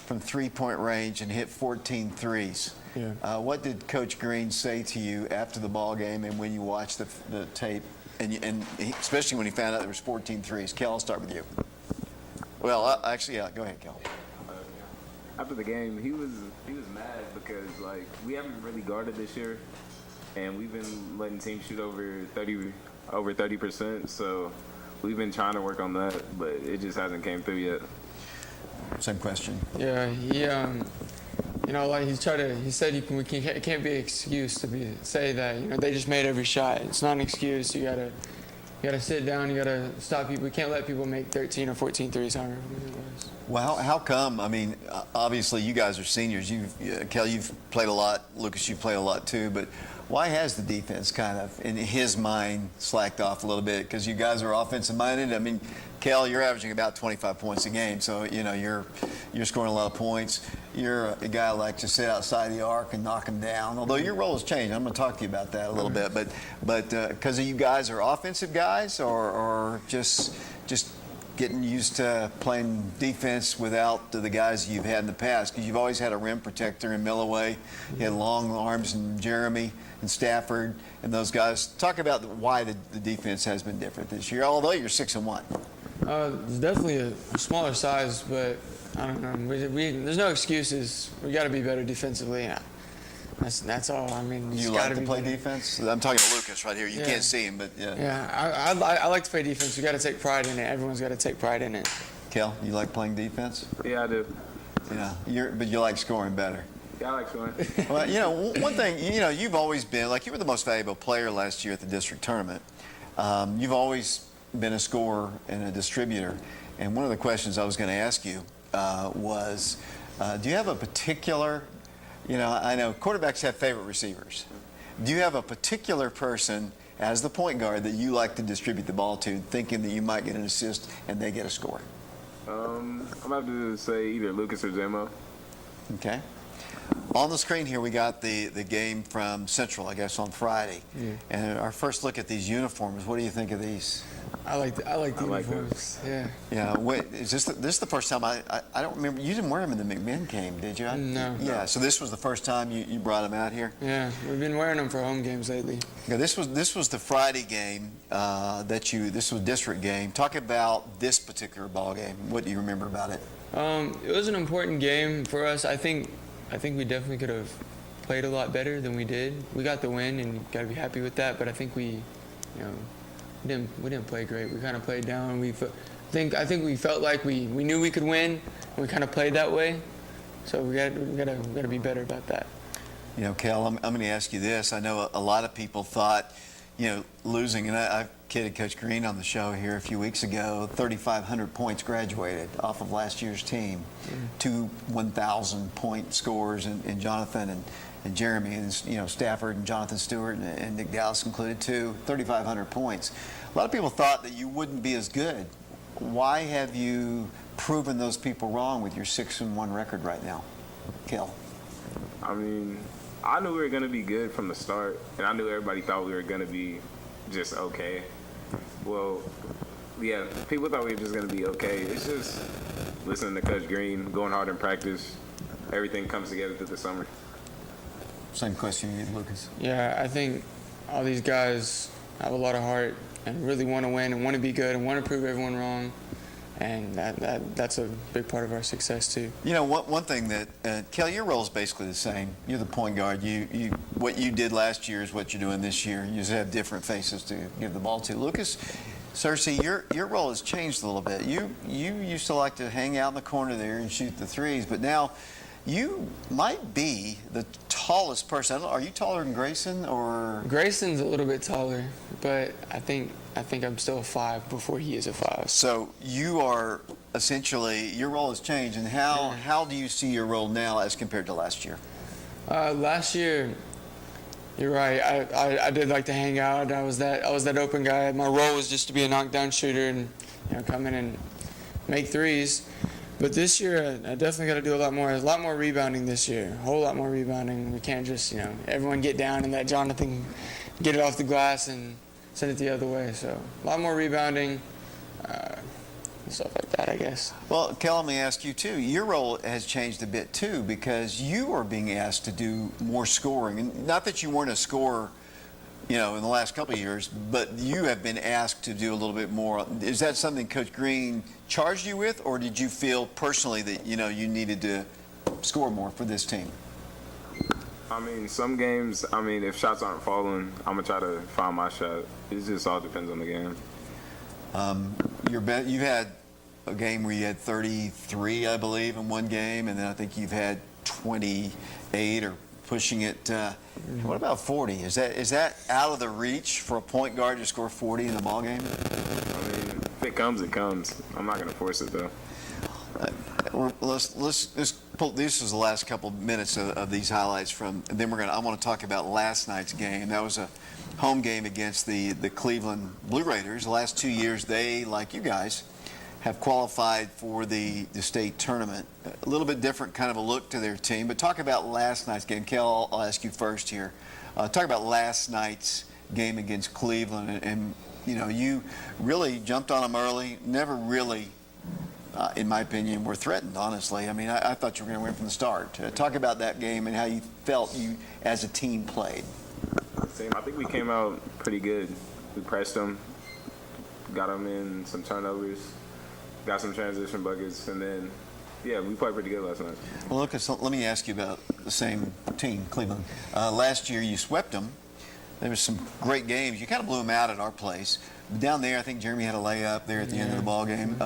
from three-point range and hit 14 threes. Yeah. What did Coach Green say to you after the ball game and when you watched the tape, and especially when he found out there was 14 threes? Kel, I'll start with you. Well, actually, yeah, go ahead, Kel. After the game, he was mad because like we haven't really guarded this year, and we've been letting teams shoot over 30%. So we've been trying to work on that, but it just hasn't came through yet. Same question. Yeah, he, you know, like he said it can't be an excuse to say that, you know, they just made every shot. It's not an excuse. You gotta sit down. You gotta stop people. We can't let people make 13 or 14 threes. However many it was. Well, how come? I mean, obviously you guys are seniors. Kel, you've played a lot. Lucas, you've played a lot too. But why has the defense kind of, in his mind, slacked off a little bit? Because you guys are offensive minded. I mean, Kel, you're averaging about 25 points a game, so you know you're scoring a lot of points. You're a guy who likes to sit outside the arc and knock them down. Although your role has changed, I'm going to talk to you about that a little bit. But because you guys are offensive guys, or just getting used to playing defense without the guys you've had in the past? Because you've always had a rim protector in Milloway. You had long arms in Jeremy and Stafford and those guys. Talk about why the defense has been different this year, although you're 6-1. It's definitely a smaller size, but I don't know. There's no excuses. We got to be better defensively. Yeah. That's all. I mean, You like to play defense? I'm talking to Lucas right here. You can't see him, but yeah. Yeah, I like to play defense. We got to take pride in it. Everyone's got to take pride in it. Kel, you like playing defense? Yeah, I do. Yeah, but you like scoring better. Yeah, I like scoring. Well, you know, one thing, you know, you've always been, like you were the most valuable player last year at the district tournament. You've always been a scorer and a distributor. And one of the questions I was going to ask you was, do you have a particular, you know, I know quarterbacks have favorite receivers. Do you have a particular person as the point guard that you like to distribute the ball to, thinking that you might get an assist and they get a score? I'm going to have to say either Lucas or Zemo. Okay. On the screen here, we got the game from Central, I guess, on Friday. Yeah. And our first look at these uniforms, what do you think of these? I like the I like uniforms. Yeah. Yeah, wait, is this the first time I don't remember, you didn't wear them in the McMinn game, did you? No. Yeah, so this was the first time you brought them out here? Yeah, we've been wearing them for home games lately. Yeah, this was the Friday game this was district game. Talk about this particular ball game. What do you remember about it? It was an important game for us. I think we definitely could have played a lot better than we did. We got the win, and you got to be happy with that. But I think we didn't play great. We kind of played down. I think we felt like we knew we could win, and we kind of played that way. So we got to be better about that. You know, Kel, I'm going to ask you this. I know a lot of people thought, losing, and I kidded Coach Green on the show here a few weeks ago, 3,500 points graduated off of last year's team. Two 1,000-point scorers in Jonathan and Jeremy, and Stafford and Jonathan Stewart and Nick Dallas included too, 3,500 points. A lot of people thought that you wouldn't be as good. Why have you proven those people wrong with your 6-1 record right now, Kel? I mean, I knew we were going to be good from the start, and I knew everybody thought we were going to be just okay. Well, yeah, people thought we were just going to be okay. It's just listening to Coach Green, going hard in practice. Everything comes together through the summer. Same question you, Lucas. Yeah, I think all these guys have a lot of heart and really want to win and want to be good and want to prove everyone wrong. And that's a big part of our success too. One thing that Kel, your role is basically the same. You're the point guard. What you did last year is what you're doing this year. You just have different faces to give the ball to. Lucas, Cersei, your role has changed a little bit. You used to like to hang out in the corner there and shoot the threes, but now you might be the tallest person. Are you taller than Grayson or? Grayson's a little bit taller, but I think I'm still a 5 before he is a 5. So you are essentially, your role has changed, and how do you see your role now as compared to last year? Last year, you're right. I did like to hang out. I was that open guy. My role was just to be a knockdown shooter and come in and make threes. But this year, I definitely got to do a lot more rebounding this year. A whole lot more rebounding. We can't just everyone get down and let Jonathan get it off the glass and send it the other way. So a lot more rebounding, stuff like that, I guess. Well, Kel, let me ask you too. Your role has changed a bit too because you are being asked to do more scoring. And not that you weren't a scorer, in the last couple of years, but you have been asked to do a little bit more. Is that something Coach Green charged you with, or did you feel personally that you needed to score more for this team? I mean, some games, if shots aren't falling, I'm going to try to find my shot. It just all depends on the game. You had a game where you had 33, I believe, in one game, and then I think you've had 28 or pushing it. What about 40? Is that out of the reach for a point guard to score 40 in a ball game? If it comes, it comes. I'm not going to force it, though. Let's pull. This is the last couple minutes of these highlights from. And then I want to talk about last night's game. That was a home game against the Cleveland Blue Raiders. The last 2 years, they, like you guys, have qualified for the state tournament. A little bit different kind of a look to their team. But talk about last night's game. Kel, I'll ask you first here. Talk about last night's game against Cleveland, and you really jumped on them early. Never really, in my opinion, were threatened. Honestly, I thought you were going to win from the start. Talk about that game and how you felt you as a team played. Same. I think we came out pretty good. We pressed them, got them in some turnovers, got some transition buckets, and then, we played pretty good last night. Well, Lucas, let me ask you about the same team, Cleveland. Last year, you swept them. There was some great games. You kind of blew them out at our place. Down there, I think Jeremy had a layup there at the end of the ball game.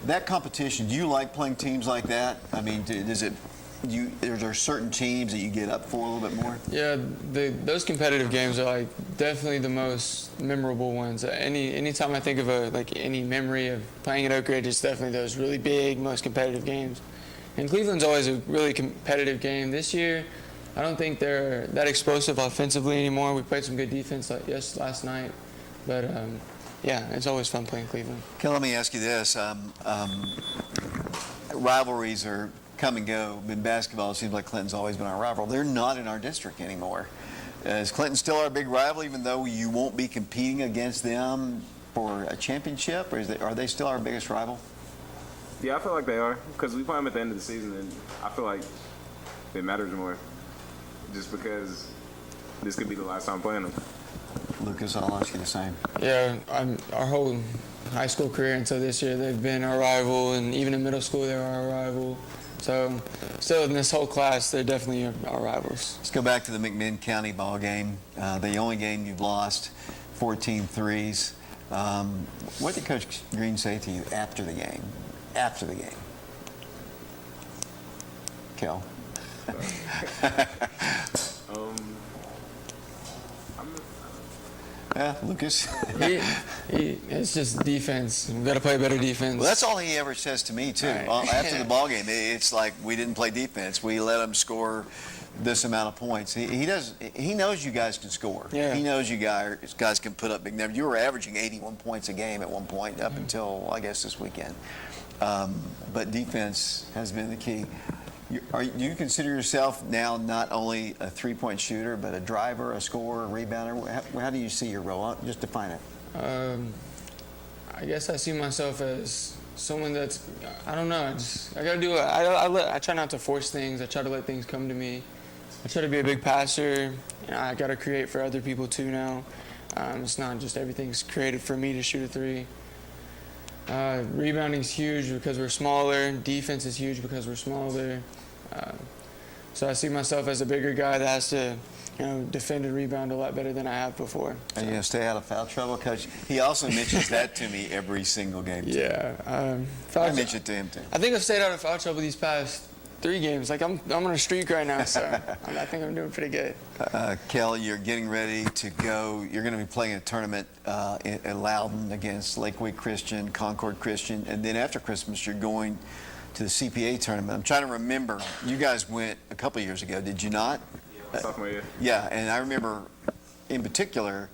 That competition, do you like playing teams like that? Are there certain teams that you get up for a little bit more? Yeah, those competitive games are definitely the most memorable ones. Anytime I think of any memory of playing at Oak Ridge, it's definitely those really big, most competitive games. And Cleveland's always a really competitive game. This year, I don't think they're that explosive offensively anymore. We played some good defense last night, but it's always fun playing Cleveland. Kel, let me ask you this: rivalries are come and go. In basketball, it seems like Clinton's always been our rival. They're not in our district anymore. Is Clinton still our big rival, even though you won't be competing against them for a championship, or are they still our biggest rival? Yeah, I feel like they are because we play them at the end of the season, and I feel like it matters more just because this could be the last time playing them. Lucas, I'll ask you the same. Yeah, our whole high school career until this year, they've been our rival, and even in middle school, they were our rival. So, still in this whole class, they're definitely our rivals. Let's go back to the McMinn County ball game. The only game you've lost, 14 threes. What did Coach Green say to you after the game? After the game. Kel. Yeah, Lucas. It's just defense. We've got to play better defense. Well, that's all he ever says to me too. Right. After the ball game, it's like we didn't play defense. We let them score this amount of points. He does. He knows you guys can score. Yeah. He knows you guys can put up big numbers. You were averaging 81 points a game at one point up until I guess this weekend. But defense has been the key. Do you consider yourself now not only a three-point shooter, but a driver, a scorer, a rebounder? How do you see your role? Just define it. I guess I see myself as someone that's, I don't know, I got to do it. I try not to force things. I try to let things come to me. I try to be a big passer. I got to create for other people too now. It's not just everything's created for me to shoot a three. Rebounding's huge because we're smaller. Defense is huge because we're smaller. So I see myself as a bigger guy that has to, defend and rebound a lot better than I have before. Are you going to stay out of foul trouble, Coach? He also mentions that to me every single game. Too. Yeah. I mention it to him too. I think I've stayed out of foul trouble these past 3 games. Like I'm on a streak right now, so I think I'm doing pretty good. Kelly, you're getting ready to go. You're going to be playing a tournament in Loudon against Lakewood Christian, Concord Christian, and then after Christmas, you're going to the CPA tournament. I'm trying to remember. You guys went a couple years ago, did you not? Sophomore year. Yeah, and I remember, in particular,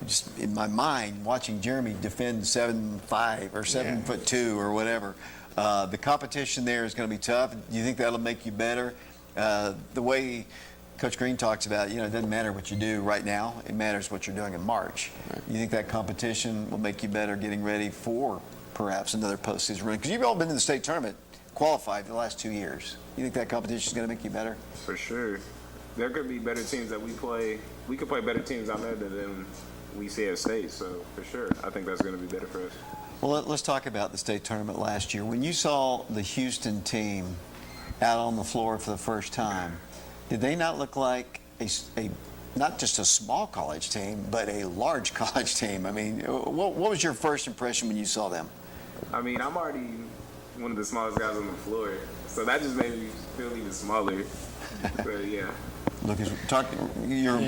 just in my mind, watching Jeremy defend 7'5" or 7'2" or whatever. The competition there is going to be tough. Do you think that'll make you better? The way Coach Green talks about, it doesn't matter what you do right now. It matters what you're doing in March. Right. You think that competition will make you better getting ready for perhaps another postseason run? Because you've all been in the state tournament, qualified for the last 2 years. You think that competition is going to make you better? For sure. There could be better teams that we play. We could play better teams out there than we see at state. So for sure, I think that's going to be better for us. Well, let's talk about the state tournament last year. When you saw the Houston team out on the floor for the first time, did they not look like a not just a small college team, but a large college team? I mean, what was your first impression when you saw them? I mean, I'm already one of the smallest guys on the floor, so that just made me feel even smaller. But yeah. Lucas, talk your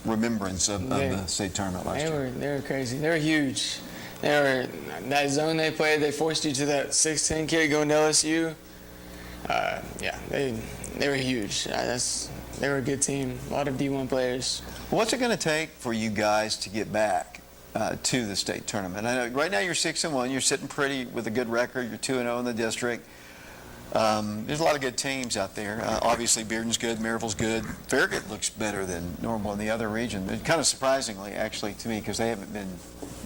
remembrance of the state tournament last year. They were crazy. They were huge. That zone they played, they forced you to that 6'10" kid going to LSU. They were huge. They were a good team. A lot of D1 players. What's it going to take for you guys to get back to the state tournament? I know right now you're 6-1. You're sitting pretty with a good record. You're 2-0 in the district. There's a lot of good teams out there. Obviously, Bearden's good, Maryville's good. Farragut looks better than normal in the other region. Kind of surprisingly, actually, to me, because they haven't been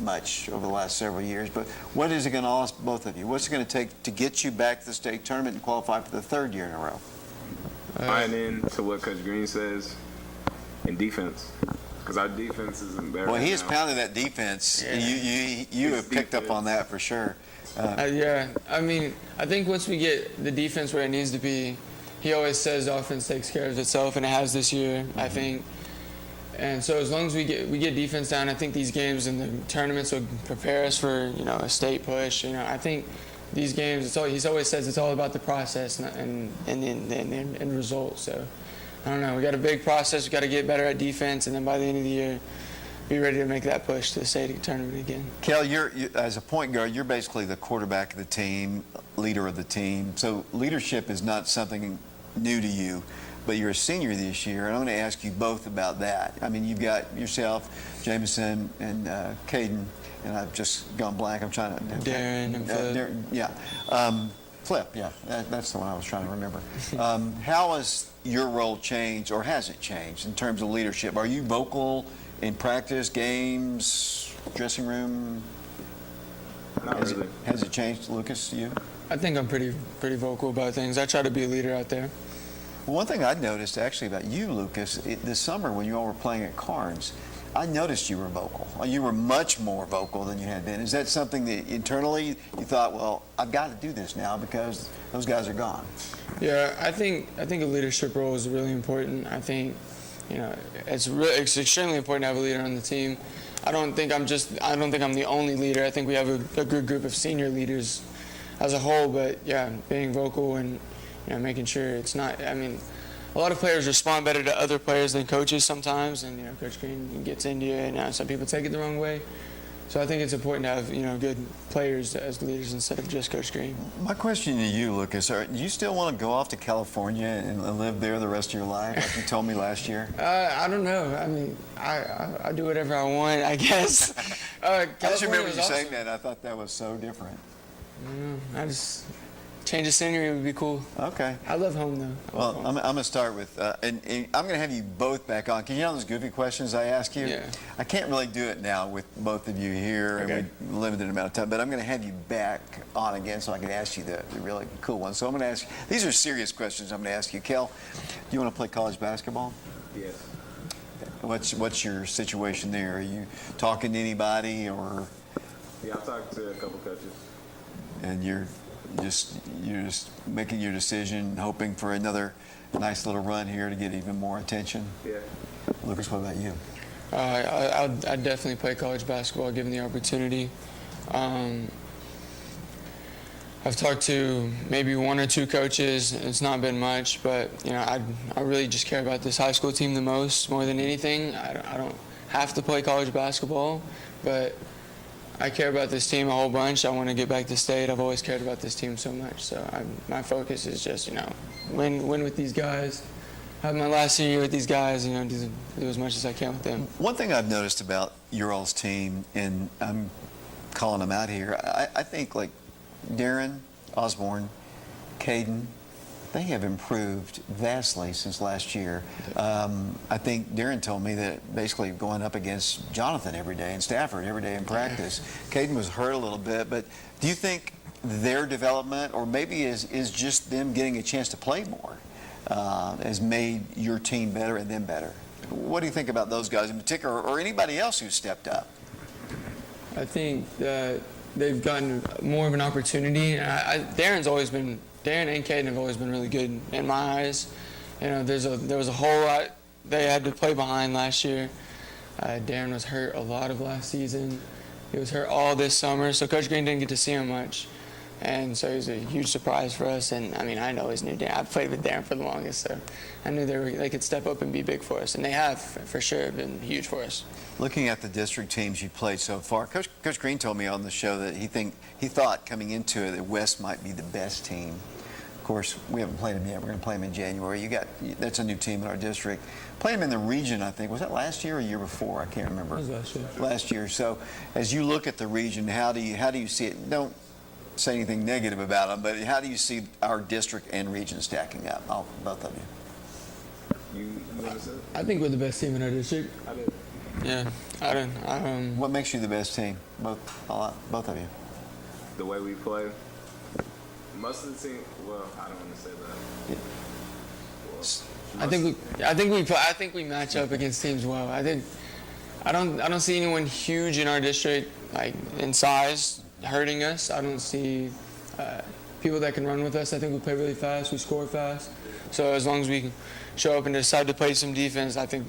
much over the last several years. But what is it going to ask both of you? What's it going to take to get you back to the state tournament and qualify for the 3rd year in a row? Buying in to what Coach Green says in defense. Because our defense isn't there. Well, right he has now. pounded that defense. Yeah. You have picked up on that for sure. I mean, I think once we get the defense where it needs to be, he always says the offense takes care of itself, and it has this year, I think. And so as long as we get defense down, I think these games and the tournaments will prepare us for a state push. I think these games, he's always says it's all about the process and the end result. So I don't know. We got a big process. We got to get better at defense, and then by the end of the year, be ready to make that push to the state tournament again. Kel, you as a point guard, you're basically the quarterback of the team, leader of the team. So leadership is not something new to you, but you're a senior this year, and I'm going to ask you both about that. I mean, you've got yourself, Jameson, and Caden, and I've just gone blank. I'm trying to... Darren and Flip. Flip, yeah, that's the one I was trying to remember. How has your role changed, or has it changed, in terms of leadership? Are you vocal in practice, games, dressing room? Not really. Has it changed, Lucas, you? I think I'm pretty vocal about things. I try to be a leader out there. Well, one thing I noticed actually about you, Lucas, this summer when you all were playing at Carnes, I noticed you were vocal. You were much more vocal than you had been. Is that something that internally you thought, well, I've got to do this now because those guys are gone? Yeah, I think a leadership role is really important. I think, it's extremely important to have a leader on the team. I don't think I'm the only leader. I think we have a good group of senior leaders as a whole. But yeah, being vocal and making sure it's not. I mean, a lot of players respond better to other players than coaches sometimes, and Coach Green gets into you, and some people take it the wrong way. So I think it's important to have good players as leaders instead of just Coach Green. My question to you, Lucas, do you still want to go off to California and live there the rest of your life, like you told me last year? I don't know. I mean, I do whatever I want, I guess. I just remember you was saying awesome. that. I thought that was so different. I just change of scenery would be cool. Okay. I love home though. Well, I'm going to start with, and I'm going to have you both back on. Can you know those goofy questions I ask you? Yeah. I can't really do it now with both of you here Okay. and with limited amount of time, but I'm going to have you back on again so I can ask you the really cool ones. So I'm going to ask you, these are serious questions I'm going to ask you. Kel, do you want to play college basketball? Yes. What's your situation there? Are you talking to anybody, or Yeah, I've talked to a couple coaches. and you're just making your decision, hoping for another nice little run here to get even more attention? Yeah. Lucas, what about you? I'd definitely play college basketball given the opportunity. I've talked to maybe one or two coaches. It's not been much, but I really just care about this high school team the most, more than anything. I don't have to play college basketball, but I care about this team a whole bunch. I want to get back to state. I've always cared about this team so much. So my focus is just, win with these guys, have my last year with these guys, do as much as I can with them. One thing I've noticed about your all's team, and I'm calling them out here, I think like Darren, Osborne, Caden, they have improved vastly since last year. I think Darren told me that basically going up against Jonathan every day and Stafford every day in practice. Caden was hurt a little bit, but do you think their development, or maybe is just them getting a chance to play more, has made your team better and them better? What do you think about those guys in particular, or anybody else who's stepped up? I think that they've gotten more of an opportunity. Darren and Caden have always been really good in my eyes. There was a whole lot they had to play behind last year. Darren was hurt a lot of last season. He was hurt all this summer, so Coach Green didn't get to see him much. And so he was a huge surprise for us. And I always knew Darren. I've played with Darren for the longest, so I knew they could step up and be big for us. And they have, for sure, been huge for us. Looking at the district teams you played so far, Coach Green told me on the show that he thought coming into it that West might be the best team. Of course, we haven't played them yet. We're going to play them in January. That's a new team in our district. Played them in the region, I think. Was that last year or year before? I can't remember. It was last year. Last year. So, as you look at the region, how do you see it? Don't say anything negative about them, but how do you see our district and region stacking up? Both of you. You want to say it? I think we're the best team in our district. I did. Yeah, What makes you the best team? Both of you. The way we play. Most of the team. Well, I don't want to say that. I think we match up against teams well. I don't see anyone huge in our district, like in size, hurting us. I don't see people that can run with us. I think we play really fast. We score fast. So as long as we can show up and decide to play some defense, I think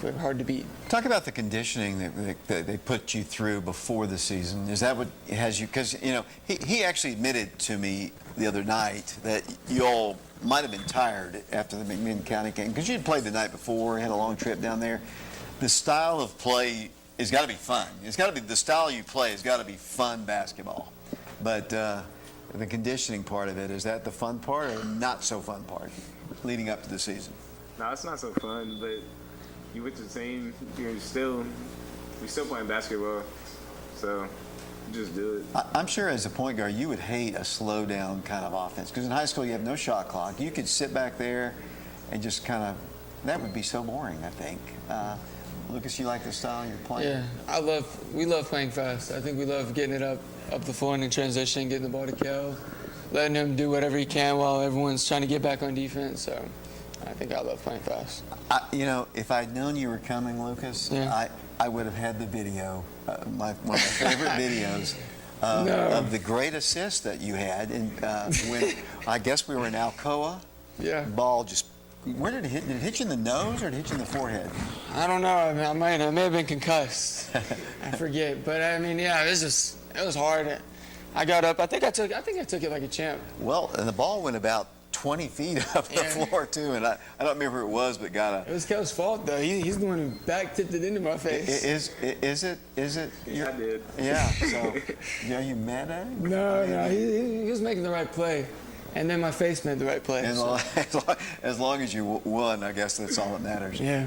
we're hard to beat. Talk about the conditioning that they put you through before the season. Is that what has you? Because he actually admitted to me the other night that you all might have been tired after the McMinn County game because you had played the night before, had a long trip down there. The style of play has got to be fun. It's got to be the style you play has got to be fun basketball. But the conditioning part of it, is that the fun part or not so fun part leading up to the season? No, it's not so fun, but you with your team, we're still playing basketball, so you just do it. I'm sure as a point guard, you would hate a slow down kind of offense because in high school you have no shot clock. You could sit back there and just kind of that would be so boring, I think. Lucas, you like the style you're playing? Yeah, we love playing fast. I think we love getting it up the floor and in transition, getting the ball to Kel, letting him do whatever he can while everyone's trying to get back on defense. So I think I love playing fast. If I'd known you were coming, Lucas, Yeah. I would have had the video, one of my favorite videos of the great assist that you had. And when I guess we were in Alcoa, Yeah. ball just, where did it hit? Did it hit you in the nose or did it hit you in the forehead? I don't know. I mean, I may have been concussed. I forget. But I mean, yeah, it was hard. I got up. I think I took it like a champ. Well, and the ball went about 20 feet up the floor too, and I don't remember who it was, but got It was Kel's fault though. He's the one who back tipped it into my face. Is it? I did. Yeah. So, are you mad at him? No, he was making the right play, and then my face made the right play. As long as you won, I guess that's all that matters. Yeah.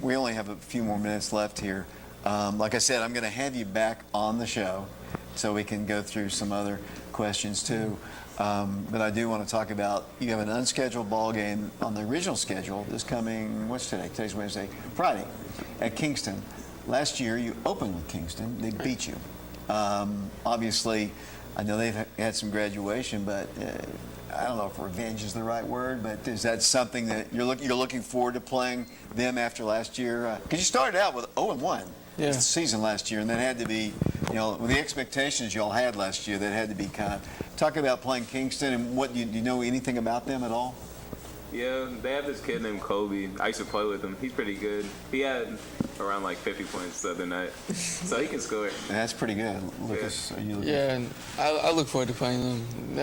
We only have a few more minutes left here. Like I said, I'm going to have you back on the show so we can go through some other questions too. But I do want to talk about, you have an unscheduled ball game on the original schedule this coming, what's today? Today's Wednesday, Friday at Kingston. Last year you opened with Kingston. They beat you. Obviously, I know they've had some graduation, but I don't know if revenge is the right word, but is that something that you're looking forward to playing them after last year? Because you started out with 0-1 the season last year, and that had to be, with the expectations y'all had last year, that had to be kind of. Talk about playing Kingston, and what do you know anything about them at all? Yeah, they have this kid named Kobe. I used to play with him. He's pretty good. He had around like 50 points the other night, so he can score. That's pretty good. Lucas, are you looking? Yeah, and I look forward to playing them.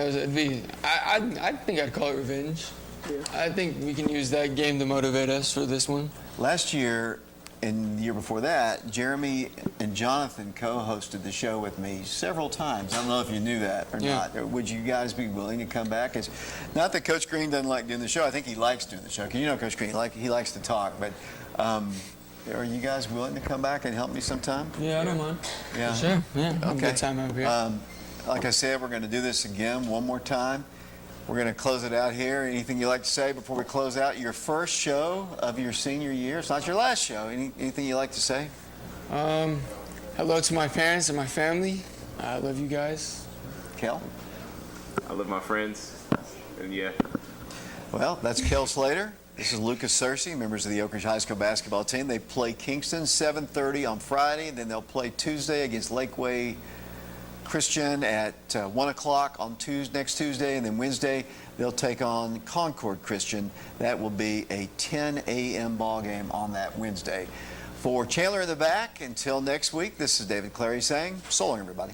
I think I'd call it revenge. Yeah. I think we can use that game to motivate us for this one. Last year and the year before that, Jeremy and Jonathan co-hosted the show with me several times. I don't know if you knew that or not. Would you guys be willing to come back? It's not that Coach Green doesn't like doing the show. I think he likes doing the show. Because Coach Green, he likes to talk. But are you guys willing to come back and help me sometime? Yeah, I don't mind. Yeah. For sure. Yeah, have a Okay. good time over here. Like I said, we're going to do this again one more time. We're going to close it out here. Anything you'd like to say before we close out your first show of your senior year? It's not your last show. Anything you'd like to say? Hello to my parents and my family. I love you guys. Kel? I love my friends, and yeah. Well, that's Kel Slater. This is Lucas Searcy, members of the Oak Ridge High School basketball team. They play Kingston 7:30 on Friday, and then they'll play Tuesday against Lakeway Christian at 1 o'clock on next Tuesday, and then Wednesday they'll take on Concord Christian. That will be a 10 a.m. ball game on that Wednesday. For Chandler in the back, until next week, this is David Clary saying, so long, everybody.